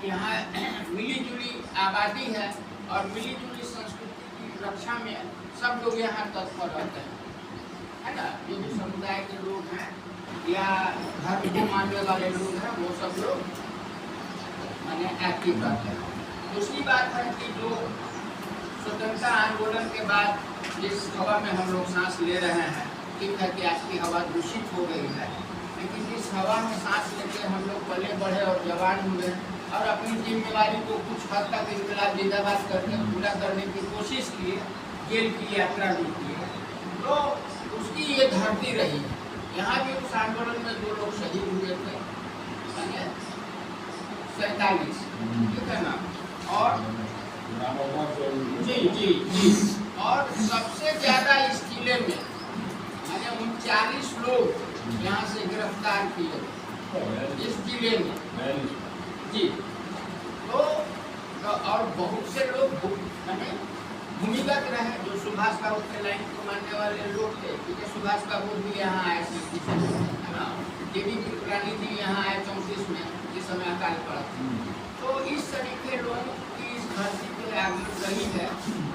यहाँ मिली-जुली आबादी है और मिली-जुली संस्कृति की रक्षा में सब लोग यहाँ तत्पर रहते हैं, है ना। जो भी समुदाय के लोग हैं या धर्म को मानने वाले लोग हैं वो सब लोग माने एक्टिव रहते हैं। दूसरी बात है कि जो स्वतंत्रता आंदोलन के बाद जिस हवा में हम लोग सांस ले रहे हैं, ठीक है कि आज की हवा दूषित हो गई है, लेकिन इस हवा में सांस लेके हम लोग पले बढ़े और जवान हुए और अपनी जिम्मेवारी को कुछ हद तक इनकलाब जिंदाबाद करके पूरा करने की कोशिश की, जेल की यात्रा भी की है, तो उसकी ये धरती रही है। यहाँ भी उस आंदोलन में 2 लोग शहीद हुए थे, 47, ठीक है ना। और जी और सबसे ज्यादा इस जिले में 39 लोग यहाँ से गिरफ्तार किए इस जिले में जी। तो और बहुत से लोग भूमिगत रहे, जो सुभाष का उसके लाइन को मानने वाले लोग थे, क्योंकि सुभाष का वो भी यहाँ आए थे, है ना। देवी कृपलानी जी यहाँ आए 34 में, जिस समय अकाल पड़ा। तो इस तरीके लोगों की इस धरती पे आगमन रही है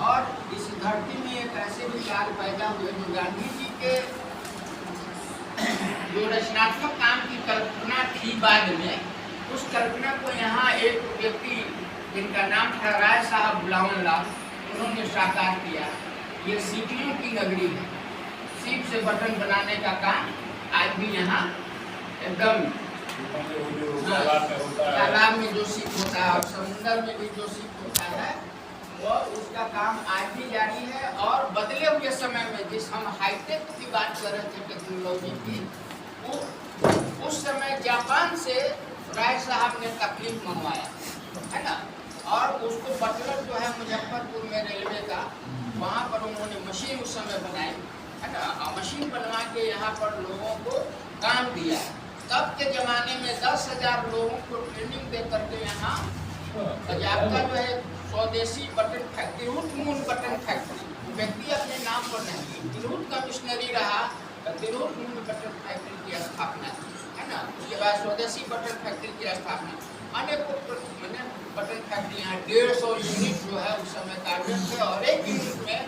और इस धरती में एक ऐसे विचार पैदा हुए जो गांधी जी के जो रचनात्मक काम की कल्पना थी बाद में, उस कल्पना को यहाँ एक व्यक्ति जिनका नाम था राय साहब बुलावन लाल, उन्होंने साकार किया। ये सीपियों की नगरी है। सीप से बटन बनाने का काम आज भी यहाँ एकदम तालाब में जो सीप होता है और समुद्र में भी जो सीप होता है वो उसका काम आज भी जारी है। और बदले हुए समय में जिस हम हाईटेक की बात कर रहे थे टेक्नोलॉजी की, उस समय जापान से राय साहब ने तकलीफ मंगवाया, है ना। और उसको बटलर जो है मुजफ्फरपुर में रेलवे का, वहाँ पर उन्होंने मशीन उस समय बनाई, है ना। मशीन बनवा के यहाँ पर लोगों को काम दिया। तब के ज़माने में 10,000 लोगों को ट्रेनिंग दे करके यहाँ जापका जो है स्वदेशी button factory, Tirhut button factory, व्यक्ति अपने नाम पर नहीं, तिरहुत का मिशनरी रहा, तिरहुत बटन फैक्ट्री की स्थापना की, है ना। उसके बाद स्वदेशी बटन फैक्ट्री की स्थापना, अनेकों मैंने बटन फैक्ट्री यहाँ 150 यूनिट जो है उस समय कार्यरत थे और एक यूनिट में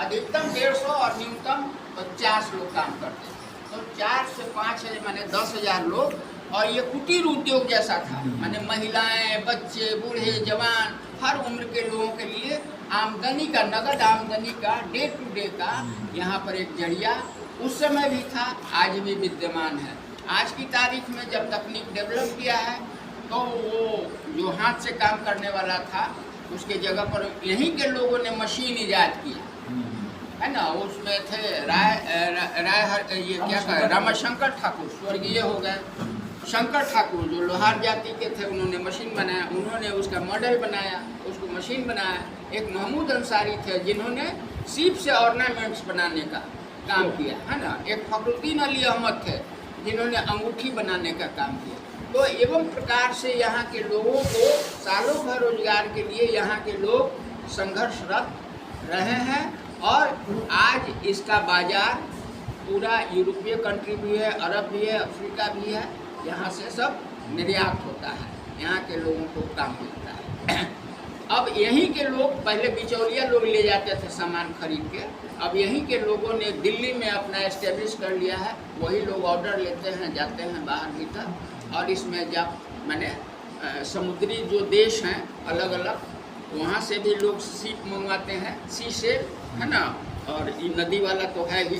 अधिकतम 150 और न्यूनतम 50 लोग काम करते थे। तो 4 से 5 माने 10,000 लोग। और ये कुटीर उद्योग जैसा था, माने महिलाएं, बच्चे, बूढ़े, जवान, हर उम्र के लोगों के लिए आमदनी का, नगद आमदनी का, डे टू डे का यहाँ पर एक जरिया उस समय भी था, आज भी विद्यमान है। आज की तारीख में जब तकनीक डेवलप किया है तो वो जो हाथ से काम करने वाला था उसके जगह पर यहीं के लोगों ने मशीन ईजाद किया, है ना। उसमें थे ये क्या कहे रामशंकर ठाकुर, स्वर्गीय हो गए, शंकर ठाकुर जो लोहार जाति के थे, उन्होंने मशीन बनाया, उन्होंने उसका मॉडल बनाया, उसको मशीन बनाया। एक महमूद अंसारी थे जिन्होंने सीप से ऑर्नामेंट्स बनाने का काम किया, है ना। एक फखरुद्दीन अली अहमद थे जिन्होंने अंगूठी बनाने का काम किया। तो एवं प्रकार से यहाँ के लोगों को सालों भर रोजगार के लिए यहाँ के लोग संघर्षरत रहे हैं और आज इसका बाजार पूरा यूरोपीय कंट्री भी है, अरब भी है, अफ्रीका भी है, यहाँ से सब निर्यात होता है, यहाँ के लोगों को काम मिलता है। अब यहीं के लोग, पहले बिचौलिया लोग ले जाते थे सामान खरीद के, अब यहीं के लोगों ने दिल्ली में अपना एस्टेब्लिश कर लिया है। वही लोग ऑर्डर लेते हैं, जाते हैं बाहर भीतर, और इसमें जब मैंने समुद्री जो देश हैं अलग अलग, वहाँ से भी लोग सीप मंगवाते हैं, सी से, है ना। और ये नदी वाला तो है ही,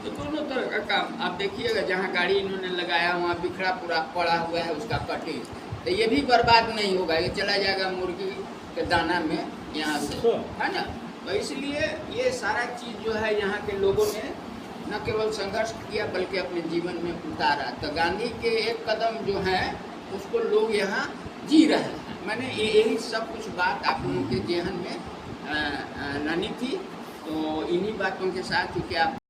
तो दोनों तरह का काम आप देखिएगा। जहाँ गाड़ी इन्होंने लगाया वहाँ बिखरा पूरा पड़ा हुआ है उसका कटिंग, तो ये भी बर्बाद नहीं होगा, ये चला जाएगा मुर्गी के दाना में यहाँ से, है ना। तो इसलिए ये सारा चीज़ जो है यहाँ के लोगों ने न केवल संघर्ष किया बल्कि अपने जीवन में उतारा। तो गांधी के एक कदम जो है उसको लोग यहाँ जी रहे हैं। मैंने यही सब कुछ बात आप लोगों के जेहन में लानी थी, तो इन्हीं बातों के साथ, क्योंकि आप